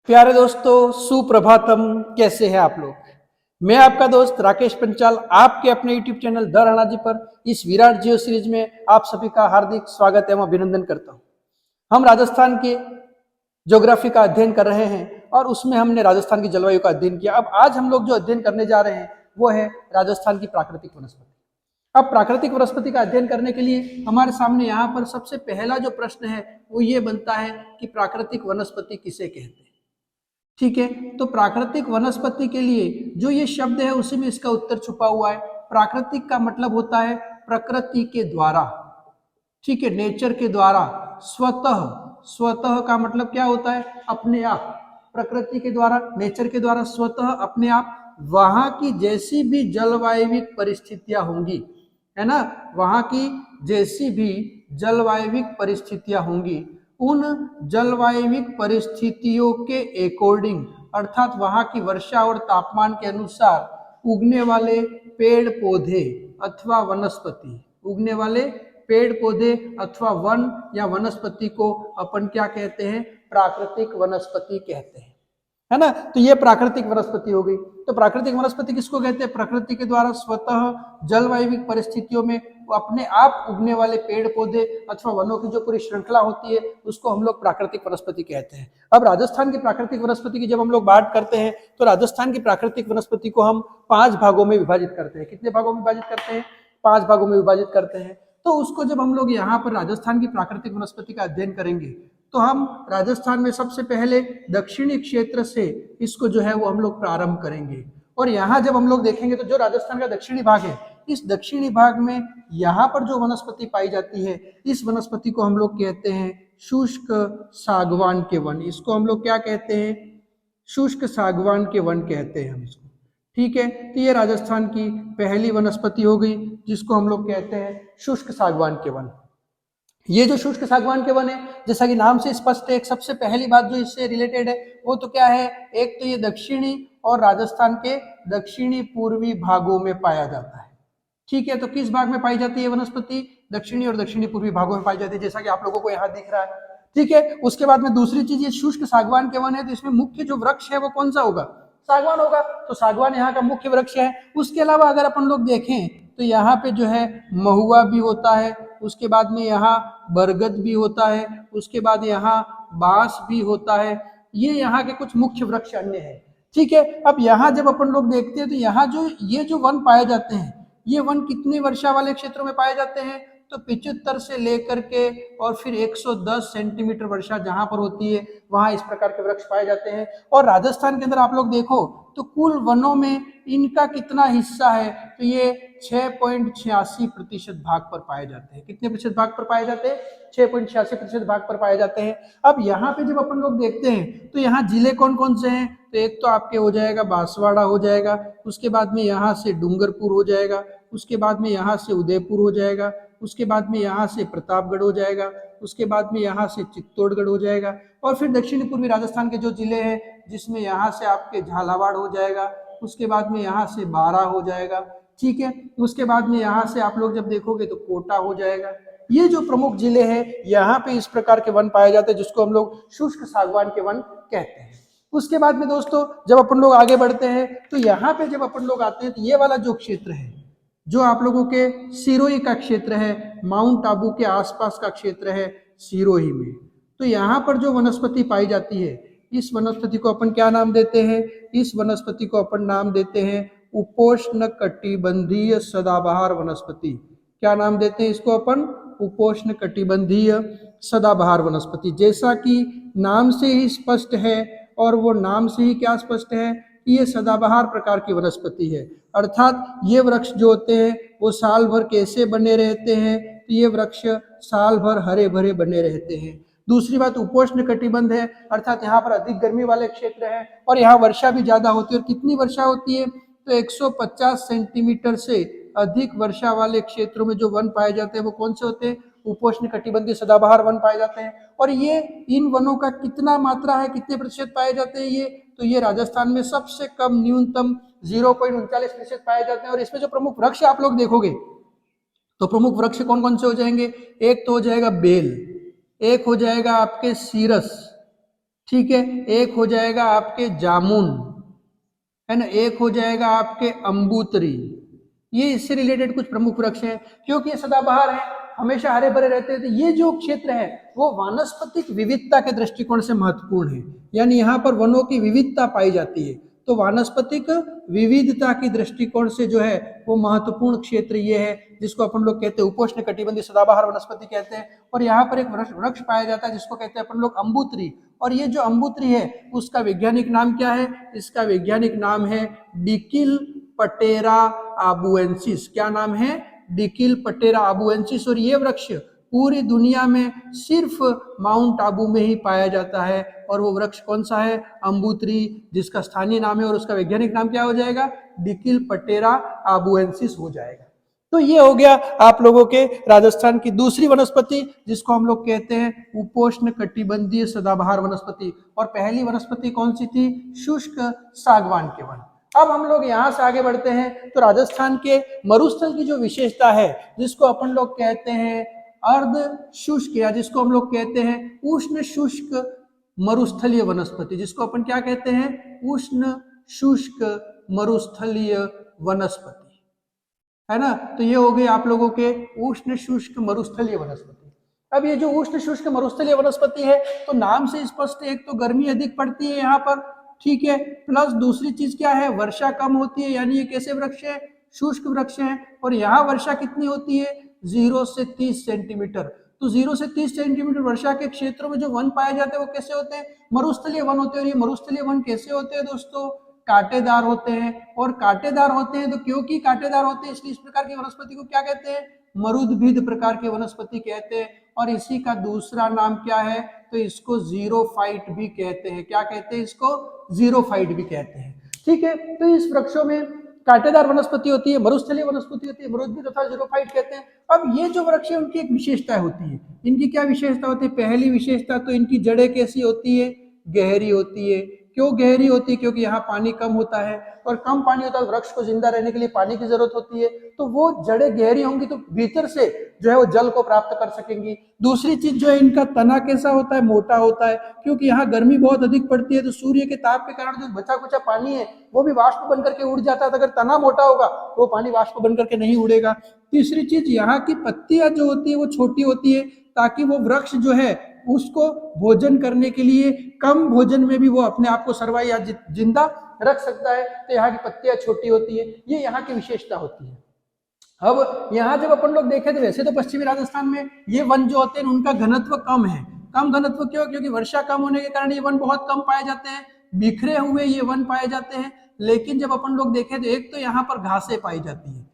प्यारे दोस्तों, सुप्रभातम। कैसे हैं आप लोग? मैं आपका दोस्त राकेश पंचाल आपके अपने YouTube channel the Rana ji पर इस विराट जियो सीरीज में आप सभी का हार्दिक स्वागत एवं अभिनंदन करता हूं। हम राजस्थान के ज्योग्राफी का अध्ययन कर रहे हैं और उसमें हमने राजस्थान की जलवायु का अध्ययन किया। अब आज हम लोग जो अध्ययन करने जा रहे हैं वो है राजस्थान की प्राकृतिक वनस्पति। अब प्राकृतिक वनस्पति का अध्ययन करने के लिए हमारे सामने यहाँ पर सबसे पहला जो प्रश्न है वो ये बनता है कि प्राकृतिक वनस्पति किसे कहते हैं। ठीक है, तो प्राकृतिक वनस्पति के लिए जो ये शब्द है उसी में इसका उत्तर छुपा हुआ है। प्राकृतिक का मतलब होता है प्रकृति के द्वारा, ठीक है, नेचर के द्वारा। स्वतः, स्वतः का मतलब क्या होता है? अपने आप। प्रकृति के द्वारा, नेचर के द्वारा, स्वतः अपने आप। वहां की जैसी भी जलवायविक परिस्थितियां होंगी, है ना, वहां की जैसी भी जलवायविक परिस्थितियां होंगी, उन जलवायविक परिस्थितियों के अकॉर्डिंग, अर्थात वहां की वर्षा और तापमान के अनुसार उगने वाले पेड़ पौधे अथवा वनस्पति, उगने वाले पेड़ पौधे अथवा वन या वनस्पति को अपन क्या कहते हैं? प्राकृतिक वनस्पति कहते हैं, है ना। तो ये प्राकृतिक वनस्पति हो गई। तो प्राकृतिक वनस्पति किसको कहते हैं? प्रकृति के द्वारा स्वतः जलवायविक परिस्थितियों में अपने आप उगने वाले पेड़ पौधे अथवा वनों की जो पूरी श्रृंखला होती है उसको हम लोग प्राकृतिक वनस्पति कहते हैं। अब राजस्थान की प्राकृतिक वनस्पति की जब हम लोग बात करते हैं तो राजस्थान की प्राकृतिक वनस्पति को हम 5 भागों में विभाजित करते हैं। कितने भागों में विभाजित करते हैं? 5 भागों में विभाजित करते हैं। तो उसको जब हम लोग यहाँ पर राजस्थान की प्राकृतिक वनस्पति का अध्ययन करेंगे तो हम राजस्थान में सबसे पहले दक्षिणी क्षेत्र से इसको जो है वो हम लोग प्रारंभ करेंगे। और यहाँ जब हम लोग देखेंगे तो जो राजस्थान का दक्षिणी भाग है, इस दक्षिणी भाग में यहाँ पर जो वनस्पति पाई जाती है, इस वनस्पति को हम लोग कहते हैं शुष्क सागवान के वन। इसको हम लोग क्या कहते हैं? शुष्क सागवान के वन कहते हैं हम इसको। ठीक है, तो ये राजस्थान की पहली वनस्पति हो गई जिसको हम लोग कहते हैं शुष्क सागवान के वन। ये जो शुष्क सागवान के वन है, जैसा कि नाम से स्पष्ट है, एक सबसे पहली बात जो इससे रिलेटेड है वो तो क्या है? एक तो ये दक्षिणी और राजस्थान के दक्षिणी पूर्वी भागों में पाया जाता है। ठीक है, तो किस भाग में पाई जाती है वनस्पति? दक्षिणी और दक्षिणी पूर्वी भागों में पाई जाती है, जैसा कि आप लोगों को यहाँ दिख रहा है। ठीक है, उसके बाद में दूसरी चीज, ये शुष्क सागवान के वन है तो इसमें मुख्य जो वृक्ष है वो कौन सा होगा? सागवान होगा। तो सागवान यहाँ का मुख्य वृक्ष है। उसके अलावा अगर अपन लोग देखें तो यहाँ पे जो है महुआ भी होता है, उसके बाद में यहाँ बरगद भी होता है, उसके बाद यहाँ बांस भी होता है। ये यहाँ के कुछ मुख्य वृक्ष अन्य है। ठीक है, अब यहाँ जब अपन लोग देखते हैं तो यहाँ जो ये जो वन पाए जाते हैं, ये वन कितने वर्षा वाले क्षेत्रों में पाए जाते हैं? तो 75 से लेकर के और फिर 110 सेंटीमीटर वर्षा जहां पर होती है वहां इस प्रकार के वृक्ष पाए जाते हैं। और राजस्थान के अंदर आप लोग देखो तो कुल वनों में इनका कितना हिस्सा है? तो ये 6.86% भाग पर पाए जाते हैं। कितने प्रतिशत भाग पर पाए जाते हैं? 6.86% भाग पर पाए जाते हैं। अब यहाँ पे जब अपन लोग देखते हैं तो यहाँ जिले कौन कौन से हैं? तो एक तो आपके हो जाएगा बांसवाड़ा हो जाएगा, उसके बाद में यहाँ से डूंगरपुर हो जाएगा, उसके बाद में यहाँ से उदयपुर हो जाएगा, उसके बाद में यहाँ से प्रतापगढ़ हो जाएगा, उसके बाद में यहाँ से चित्तौड़गढ़ हो जाएगा, और फिर दक्षिणी पूर्वी राजस्थान के जो जिले हैं जिसमें यहाँ से आपके झालावाड़ हो जाएगा, उसके बाद में यहाँ से बारां हो जाएगा। ठीक है, उसके बाद में यहाँ से आप लोग जब देखोगे तो कोटा हो जाएगा। ये जो प्रमुख जिले हैं यहाँ पे इस प्रकार के वन पाए जाते हैं जिसको हम लोग शुष्क सागवान के वन कहते हैं। उसके बाद में दोस्तों जब अपन लोग आगे बढ़ते हैं तो यहाँ पे जब अपन लोग आते हैं तो ये वाला जो क्षेत्र है, जो आप लोगों के सिरोही का क्षेत्र है, माउंट आबू के आसपास का क्षेत्र है सिरोही में, तो यहाँ पर जो वनस्पति पाई जाती है, इस वनस्पति को अपन क्या नाम देते हैं? इस वनस्पति को अपन नाम देते हैं उपोष्ण कटिबंधीय सदाबहार वनस्पति। क्या नाम देते हैं इसको अपन? उपोष्ण कटिबंधीय सदाबहार वनस्पति। जैसा कि नाम से ही स्पष्ट है, और वो नाम से ही क्या स्पष्ट है कि ये सदाबहार प्रकार की वनस्पति है, अर्थात ये वृक्ष जो होते हैं वो साल भर कैसे बने रहते हैं? तो ये वृक्ष साल भर हरे भरे बने रहते हैं। दूसरी बात, उपोष्ण कटिबंध है, अर्थात यहाँ पर अधिक गर्मी वाले क्षेत्र है और यहाँ वर्षा भी ज्यादा होती है। और कितनी वर्षा होती है? तो 150 सेंटीमीटर से अधिक वर्षा वाले क्षेत्रों में जो वन पाए जाते हैं वो कौन से होते हैं? उपोष्ण कटिबंधीय सदाबहार वन पाए जाते हैं। और ये इन वनों का कितना मात्रा है, कितने प्रतिशत पाए जाते हैं ये? तो ये राजस्थान में सबसे कम, न्यूनतम 0.39% पाए जाते हैं। और इसमें जो प्रमुख वृक्ष आप लोग देखोगे तो प्रमुख वृक्ष कौन कौन से हो जाएंगे? एक तो हो जाएगा बेल, एक हो जाएगा आपके सीरस, ठीक है, एक हो जाएगा आपके जामुन, है ना, एक हो जाएगा आपके अम्बूतरी। ये इससे रिलेटेड कुछ प्रमुख वृक्ष हैं, क्योंकि ये सदाबहार है, हमेशा हरे भरे रहते हैं। तो ये जो क्षेत्र है वो वानस्पतिक विविधता के दृष्टिकोण से महत्वपूर्ण है, यानी यहाँ पर वनों की विविधता पाई जाती है। तो वानस्पतिक विविधता की दृष्टिकोण से जो है वो महत्वपूर्ण क्षेत्र ये है, जिसको अपन लोग कहते हैं उपोष्ण कटिबंधीय सदाबहार वनस्पति कहते हैं। और यहाँ पर एक वृक्ष पाया जाता है जिसको कहते हैं अपन लोग अम्बूत्री। और ये जो अम्बूत्री है उसका वैज्ञानिक नाम क्या है? इसका वैज्ञानिक नाम है डिकिल पटेरा आबुएंसिस। क्या नाम है? डिकिल पटेरा आबुएंसिस। और ये वृक्ष पूरी दुनिया में सिर्फ माउंट आबू में ही पाया जाता है। और वो वृक्ष कौन सा है? अम्बूत्री, जिसका स्थानीय नाम है, और उसका वैज्ञानिक नाम क्या हो जाएगा? डिकिल पटेरा आबुएंसिस हो जाएगा। तो ये हो गया आप लोगों के राजस्थान की दूसरी वनस्पति, जिसको हम लोग कहते हैं उपोष्ण कटिबंधीय सदाबहार वनस्पति। और पहली वनस्पति कौन सी थी? शुष्क सागवान के वन। अब हम लोग यहाँ से आगे बढ़ते हैं तो राजस्थान के मरुस्थल की जो विशेषता है, जिसको अपन लोग कहते हैं अर्ध शुष्क, या जिसको हम लोग कहते हैं उष्ण शुष्क मरुस्थलीय वनस्पति, जिसको अपन क्या कहते हैं? उष्ण शुष्क मरुस्थलीय वनस्पति, है ना। तो ये हो गए आप लोगों के उष्ण शुष्क मरुस्थलीय वनस्पति। अब ये जो उष्ण शुष्क मरुस्थलीय वनस्पति है, तो नाम से स्पष्ट, एक तो गर्मी अधिक पड़ती है यहाँ पर, ठीक है, प्लस दूसरी चीज क्या है? वर्षा कम होती है, यानी ये कैसे वृक्ष है? शुष्क वृक्ष है। और यहाँ वर्षा कितनी होती है? 0 से 30 सेंटीमीटर। तो 0 से 30 सेंटीमीटर वर्षा के क्षेत्रों में जो वन पाए जाते हैं वो कैसे होते हैं? मरुस्थलीय वन होते हैं। और ये मरुस्थलीय वन कैसे होते हैं दोस्तों? कांटेदार होते हैं। और कांटेदार होते हैं तो क्योंकि कांटेदार होते हैं इसलिए इस प्रकार की वनस्पति को क्या कहते हैं? मरुद्भिद प्रकार की वनस्पति कहते हैं। और इसी का दूसरा नाम क्या है? तो इसको जीरोफाइट भी कहते हैं। क्या कहते हैं इसको? जीरोफाइट भी कहते हैं। ठीक है, तो इस वृक्षों में कांटेदार वनस्पति होती है, मरुस्थलीय वनस्पति होती है, मरुद्भिद तथा जीरोफाइट कहते हैं। अब ये जो वृक्ष है उनकी एक विशेषता होती है। इनकी क्या विशेषता होती है? पहली विशेषता तो इनकी जड़ें कैसी होती है? गहरी होती है। क्यों गहरी होती है? क्योंकि यहाँ पानी कम होता है, और कम पानी होता है तो वृक्ष को जिंदा रहने के लिए पानी की जरूरत होती है। तो वो जड़ें गहरी होंगी तो भीतर से जो है वो जल को प्राप्त कर सकेंगी। दूसरी चीज जो है, इनका तना कैसा होता है? मोटा होता है, क्योंकि यहाँ गर्मी बहुत अधिक पड़ती है, तो सूर्य के ताप के कारण जो बचा कुचा पानी है वो भी वाष्प बन करके उड़ जाता है। तो अगर तना मोटा होगा तो वो पानी वाष्प बन करके नहीं उड़ेगा। तीसरी चीज, यहाँ की पत्तियां जो होती है वो छोटी होती है, ताकि वो वृक्ष जो है उसको भोजन करने के लिए कम भोजन में भी वो अपने आप को सर्वाइव या जिंदा रख सकता है। तो यहाँ की पत्तियां छोटी होती है, ये यहाँ की विशेषता होती है। अब यहाँ जब अपन लोग देखें तो वैसे तो पश्चिमी राजस्थान में ये वन जो होते हैं उनका घनत्व कम है। कम घनत्व क्यों? क्योंकि वर्षा कम होने के कारण ये वन बहुत कम पाए जाते हैं, बिखरे हुए ये वन पाए जाते हैं। लेकिन जब अपन लोग देखें तो एक तो यहाँ पर घासें पाई जाती है,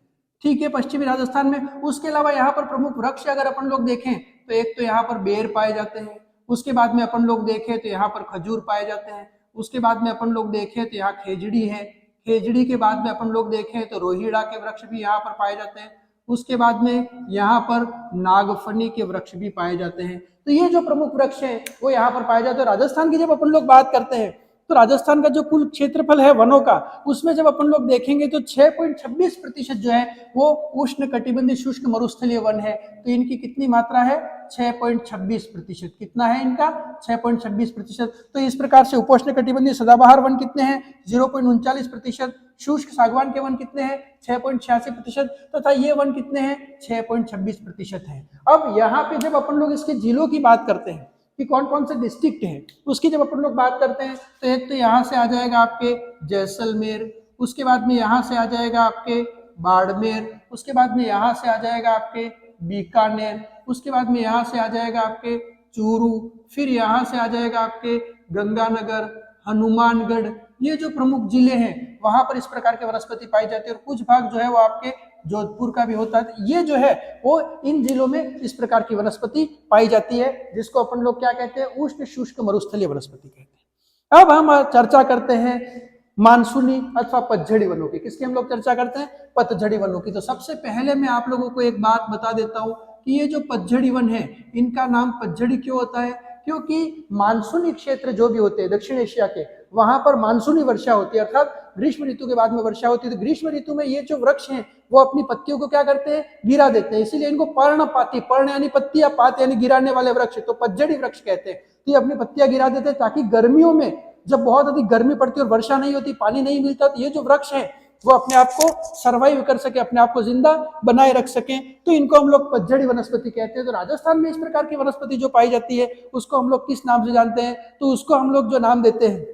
ठीक है, पश्चिमी राजस्थान में। उसके अलावा यहाँ पर प्रमुख वृक्ष अगर अपन लोग देखें तो एक तो यहाँ पर बेर पाए जाते हैं, उसके बाद में अपन लोग देखें तो यहाँ पर खजूर पाए जाते हैं, उसके बाद में अपन लोग देखें तो यहाँ खेजड़ी है, खेजड़ी के बाद में अपन लोग देखें तो रोहिड़ा के वृक्ष भी यहाँ पर पाए जाते हैं, उसके बाद में यहाँ पर नागफनी के वृक्ष भी पाए जाते हैं। तो ये जो प्रमुख वृक्ष हैं वो यहाँ पर पाए जाते हैं। राजस्थान की जब अपन लोग बात करते हैं तो राजस्थान का जो कुल क्षेत्रफल है वनों का, उसमें जब अपन लोग देखेंगे तो 6.26% जो है वो उष्ण कटिबंधीय शुष्क मरुस्थलीय वन है। तो इनकी कितनी मात्रा है? 6.26%। कितना है इनका? 6.26%। तो इस प्रकार से उपोष्ण कटिबंधीय सदाबहार वन कितने हैं? 0.39%। शुष्क सागवान के वन कितने हैं? 6.86%। तथा ये वन कितने हैं? 6.26% है। अब यहाँ पे जब अपन लोग इसके जिलों की बात करते हैं कि कौन कौन से डिस्ट्रिक्ट हैं, उसकी जब अपन लोग बात करते हैं तो एक तो यहाँ से आ जाएगा आपके जैसलमेर, उसके बाद में यहाँ से आ जाएगा आपके बाड़मेर, उसके बाद में यहाँ से आ जाएगा आपके बीकानेर, उसके बाद में यहाँ से आ जाएगा आपके चूरू, फिर यहाँ से आ जाएगा आपके गंगानगर, हनुमानगढ़। ये जो प्रमुख जिले हैं वहां पर इस प्रकार के वनस्पति पाई जाती है। और कुछ भाग जो है वो आपके जोधपुर का भी होता है। ये जो है वो इन जिलों में इस प्रकार की वनस्पति पाई जाती है, जिसको अपन लोग क्या कहते हैं? उष्ण शुष्क मरुस्थलीय वनस्पति कहते हैं। अब हम चर्चा करते हैं मानसूनी अथवा पतझड़ी वनों की। किसकी हम लोग चर्चा करते हैं? पतझड़ी वनों की। तो सबसे पहले मैं आप लोगों को एक बात बता देता हूं कि ये जो पतझड़ी वन है इनका नाम पतझड़ी क्यों होता है? क्योंकि मानसूनी क्षेत्र जो भी होते हैं दक्षिण एशिया के, वहां पर मानसूनी वर्षा होती है, अर्थात ग्रीष्म ऋतु के बाद में वर्षा होती है। तो ग्रीष्म ऋतु में ये जो वृक्ष हैं वो अपनी पत्तियों को क्या करते हैं? गिरा देते हैं। इसीलिए इनको पर्णपाती, पर्ण यानी पत्ती या पात यानी गिराने वाले वृक्ष, तो पतझड़ी वृक्ष कहते हैं। तो ये अपनी पत्तियां गिरा देते हैं ताकि गर्मियों में जब बहुत अधिक गर्मी पड़ती है और वर्षा नहीं होती, पानी नहीं मिलता, तो ये जो वृक्ष है वो अपने आप को सर्वाइव कर सके, अपने आप को जिंदा बनाए रख सके। तो इनको हम लोग पतझड़ी वनस्पति कहते हैं। तो राजस्थान में इस प्रकार की वनस्पति जो पाई जाती है उसको हम लोग किस नाम से जानते हैं? तो उसको हम लोग जो नाम देते हैं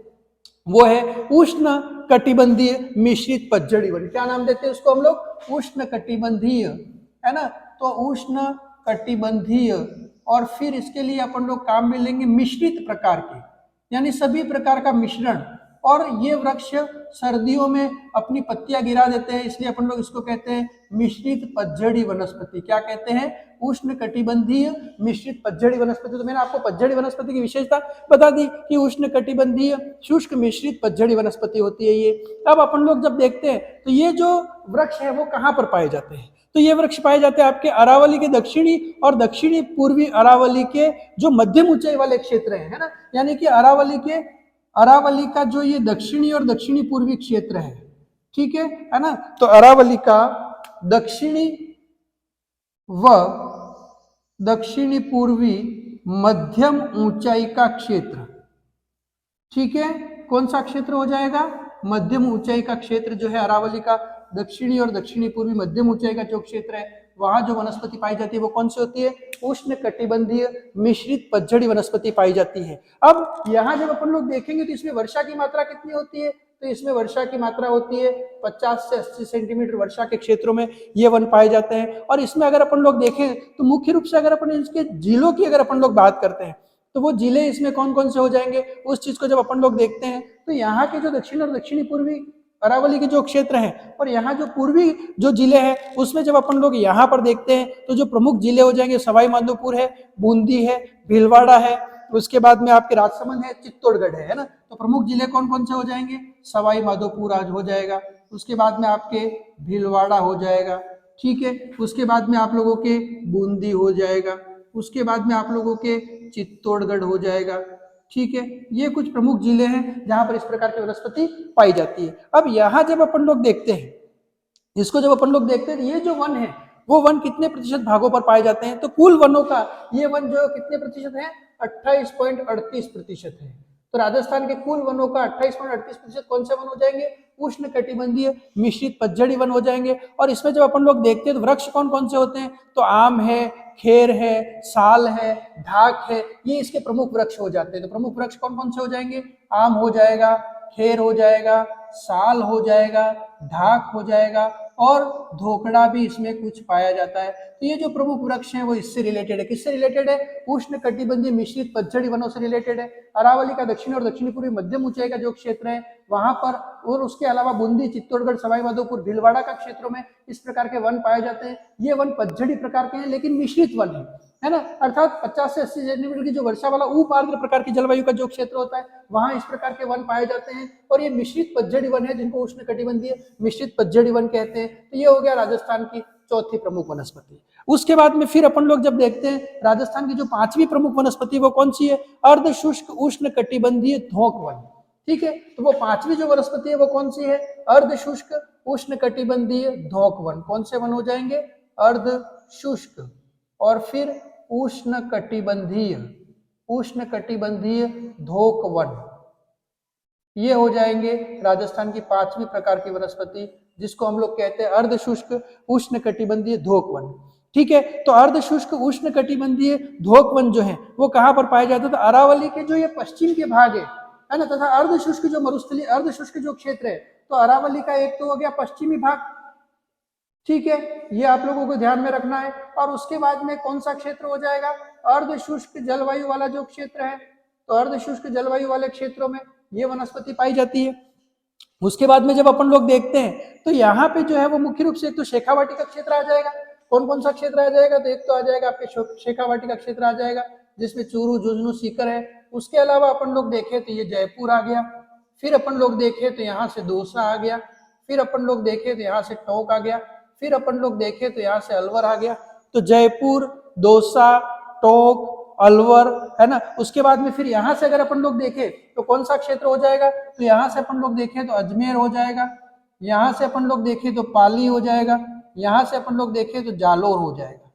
वो है उष्ण कटिबंधीय मिश्रित पतझड़ी वन। क्या नाम देते हैं उसको हम लोग? उष्ण कटिबंधीय, है ना। तो उष्ण कटिबंधीय, और फिर इसके लिए अपन लोग काम में लेंगे मिश्रित प्रकार के, यानी सभी प्रकार का मिश्रण। और ये वृक्ष सर्दियों में अपनी पत्तियां गिरा देते हैं, इसलिए अपन लोग इसको कहते हैं मिश्रित पतझड़ी वनस्पति। क्या कहते हैं? उष्ण कटिबंधीय मिश्रित पतझड़ी वनस्पति। तो मैंने आपको पतझड़ी वनस्पति की विशेषता बता दी कि उष्ण कटिबंधीय शुष्क मिश्रित पतझड़ी वनस्पति होती है ये। अब अपन लोग जब देखते हैं तो ये जो वृक्ष है वो कहाँ पर पाए जाते हैं? तो ये वृक्ष पाए जाते हैं आपके अरावली के दक्षिणी और दक्षिणी पूर्वी अरावली के जो मध्यम ऊंचाई वाले क्षेत्र है ना, यानी कि अरावली का जो ये दक्षिणी और दक्षिणी पूर्वी क्षेत्र है, ठीक है ना। तो अरावली का दक्षिणी व दक्षिणी पूर्वी मध्यम ऊंचाई का क्षेत्र, ठीक है, कौन सा क्षेत्र हो जाएगा? मध्यम ऊंचाई का क्षेत्र जो है अरावली का दक्षिणी और दक्षिणी पूर्वी मध्यम ऊंचाई का जो क्षेत्र है, वहां जो वनस्पति पाई जाती है वो कौन सी होती है? उष्ण कटिबंधीय मिश्रित पतझड़ी वनस्पति पाई जाती है। अब यहाँ जब अपन लोग देखेंगे तो इसमें वर्षा की मात्रा कितनी होती है? तो इसमें वर्षा की मात्रा होती है 50 से 80 सेंटीमीटर वर्षा के क्षेत्रों में ये वन पाए जाते हैं। और इसमें अगर अपन लोग देखें तो मुख्य रूप से अगर अपन इसके जिलों की अगर अपन लोग बात करते हैं तो वो जिले इसमें कौन कौन से हो जाएंगे, उस चीज को जब अपन लोग देखते हैं तो यहाँ के जो दक्षिण और दक्षिणी पूर्वी अरावली के जो क्षेत्र हैं और यहाँ जो पूर्वी जो जिले हैं उसमें जब अपन लोग यहाँ पर देखते हैं तो जो प्रमुख जिले हो जाएंगे सवाई माधोपुर है, बूंदी है, भीलवाड़ा है, उसके बाद में आपके राजसमंद है, चित्तौड़गढ़ है ना। तो प्रमुख जिले कौन कौन से हो जाएंगे? सवाई माधोपुर आज हो जाएगा, उसके बाद में आपके भीलवाड़ा हो जाएगा, ठीक है, उसके बाद में आप लोगों के बूंदी हो जाएगा, उसके बाद में आप लोगों के चित्तौड़गढ़ हो जाएगा, ठीक है। ये कुछ प्रमुख जिले हैं जहां पर इस प्रकार की वनस्पति पाई जाती है। अब यहाँ जब अपन लोग देखते हैं, इसको जब अपन लोग देखते हैं, ये जो वन है वो वन कितने प्रतिशत भागों पर पाए जाते हैं? तो कुल वनों का ये वन जो कितने प्रतिशत है? 28.38% है। तो राजस्थान के कुल वनों का 28.38% कौन से वन हो जाएंगे? उष्ण कटिबंधीय मिश्रित पतझड़ी वन हो जाएंगे। और इसमें जब अपन लोग देखते हैं तो वृक्ष कौन कौन से होते हैं? तो आम है, खेर है, साल है, ढाक है, ये इसके प्रमुख वृक्ष हो जाते हैं। तो प्रमुख वृक्ष कौन कौन से हो जाएंगे? आम हो जाएगा, खेर हो जाएगा, साल हो जाएगा, ढाक हो जाएगा, और धोकड़ा भी इसमें कुछ पाया जाता है। तो ये जो प्रमुख वृक्ष हैं वो इससे रिलेटेड है। किससे रिलेटेड है? उष्ण कटिबंधीय मिश्रित पतझड़ी वनों से रिलेटेड है। अरावली का दक्षिण और दक्षिणी पूर्वी मध्यम ऊंचाई का जो क्षेत्र है वहां पर, और उसके अलावा बूंदी, चित्तौड़गढ़, सवाई माधोपुर, भीलवाड़ा का क्षेत्रों में इस प्रकार के वन पाए जाते हैं। ये वन पतझड़ी प्रकार के हैं लेकिन मिश्रित वन है ना, अर्थात 50 से 80 सेंटीमीटर की जो वर्षा वाला उप आर्द्र प्रकार की जलवायु का जो क्षेत्र होता है वहां इस प्रकार के वन पाए जाते हैं। और ये मिश्रित पतझड़ी वन है जिनको उष्ण कटिबंधीय मिश्रित पतझड़ी वन कहते हैं। तो ये हो गया राजस्थान की चौथी प्रमुख वनस्पति। उसके बाद में फिर अपन लोग जब देखते हैं राजस्थान की जो पांचवी प्रमुख वनस्पति वो कौन सी है? अर्ध शुष्क उष्ण कटिबंधीय धोंक वन, ठीक है। तो वो पांचवी जो वनस्पति है वो कौन सी है? अर्ध शुष्क उष्ण कटिबंधीय धोंक वन। कौन से वन हो जाएंगे? अर्ध शुष्क और फिर उष्ण कटिबंधीय धोंक वन, ये हो जाएंगे राजस्थान की पांचवी प्रकार की वनस्पति जिसको हम लोग कहते हैं अर्ध शुष्क उष्ण कटिबंधीय धोंक वन, ठीक है। तो अर्ध शुष्क उष्ण कटिबंधीय धोंक वन जो है वो कहां पर पाए जाते हैं? तो अरावली के जो ये पश्चिम के भाग है ना, तथा अर्ध शुष्क जो मरुस्थलीय अर्ध शुष्क जो क्षेत्र है, तो अरावली का एक तो हो गया पश्चिमी भाग, ठीक है, ये आप लोगों को ध्यान में रखना है। और उसके बाद में कौन सा क्षेत्र हो जाएगा? अर्ध शुष्क जलवायु वाला जो क्षेत्र है, तो अर्ध शुष्क जलवायु वाले क्षेत्रों में ये वनस्पति पाई जाती है। उसके बाद में जब अपन लोग देखते हैं तो यहाँ पे जो है वो मुख्य रूप से एक तो शेखावाटी का क्षेत्र आ जाएगा। कौन कौन सा क्षेत्र आ जाएगा? तो एक तो आ जाएगा आपके शेखावाटी का क्षेत्र आ जाएगा जिसमें चूरू, झुंझुनू, सीकर है। उसके अलावा अपन लोग देखें तो ये जयपुर आ गया, फिर अपन लोग देखें तो यहाँ से दौसा आ गया, फिर अपन लोग देखें तो यहाँ से टोंक आ गया, फिर अपन लोग देखें तो यहाँ से अलवर आ गया। तो जयपुर, दौसा, टोंक, अलवर, है ना। उसके बाद में फिर यहाँ से अगर अपन लोग देखें तो कौन सा क्षेत्र हो जाएगा? तो यहाँ से अपन लोग देखें तो अजमेर हो जाएगा, यहाँ से अपन लोग देखें तो पाली हो जाएगा, यहाँ से अपन लोग देखें तो जालोर हो जाएगा,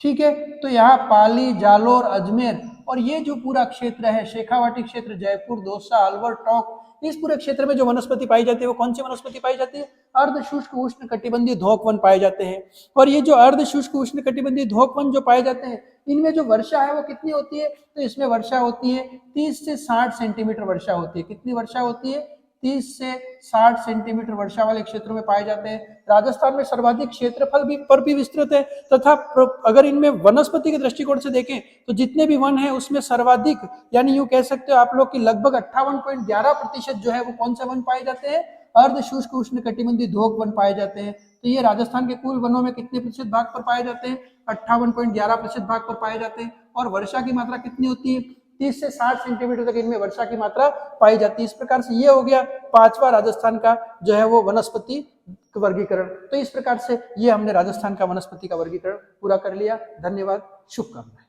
ठीक है। तो यहाँ पाली, जालोर, अजमेर और ये जो पूरा क्षेत्र है, शेखावाटी क्षेत्र, जयपुर, दौसा, अलवर, टोंक, इस पूरे क्षेत्र में जो वनस्पति पाई जाती है वो कौन सी वनस्पति पाई जाती है? अर्ध शुष्क उष्ण कटिबंधीय धोक वन पाए जाते हैं। और ये जो अर्ध शुष्क उष्ण कटिबंधीय धोक वन जो पाए जाते हैं, इनमें जो वर्षा है वो कितनी होती है? तो इसमें वर्षा होती है 30 से 60 सेंटीमीटर वर्षा होती है। कितनी वर्षा होती है? 30 से 60 सेंटीमीटर वर्षा वाले क्षेत्रों में पाए जाते हैं। राजस्थान में सर्वाधिक क्षेत्रफल भी विस्तृत है तथा अगर इनमें वनस्पति के दृष्टिकोण से देखें तो जितने भी वन है उसमें सर्वाधिक, यानी यूं कह सकते हो आप लोग कि लगभग 58.11% जो है वो कौन से वन पाए जाते हैं? अर्ध शुष्क उष्ण कटिबंधीय धोक वन पाए जाते हैं। तो ये राजस्थान के कुल वनों में कितने प्रतिशत भाग पर पाए जाते हैं? 58.11% भाग पर पाए जाते हैं। और वर्षा की मात्रा कितनी होती है? 30 से 60 सेंटीमीटर तक इनमें वर्षा की मात्रा पाई जाती है। इस प्रकार से ये हो गया पांचवा राजस्थान का जो है वो वनस्पति वर्गीकरण। तो इस प्रकार से ये हमने राजस्थान का वनस्पति का वर्गीकरण पूरा कर लिया। धन्यवाद, शुभकामनाएं।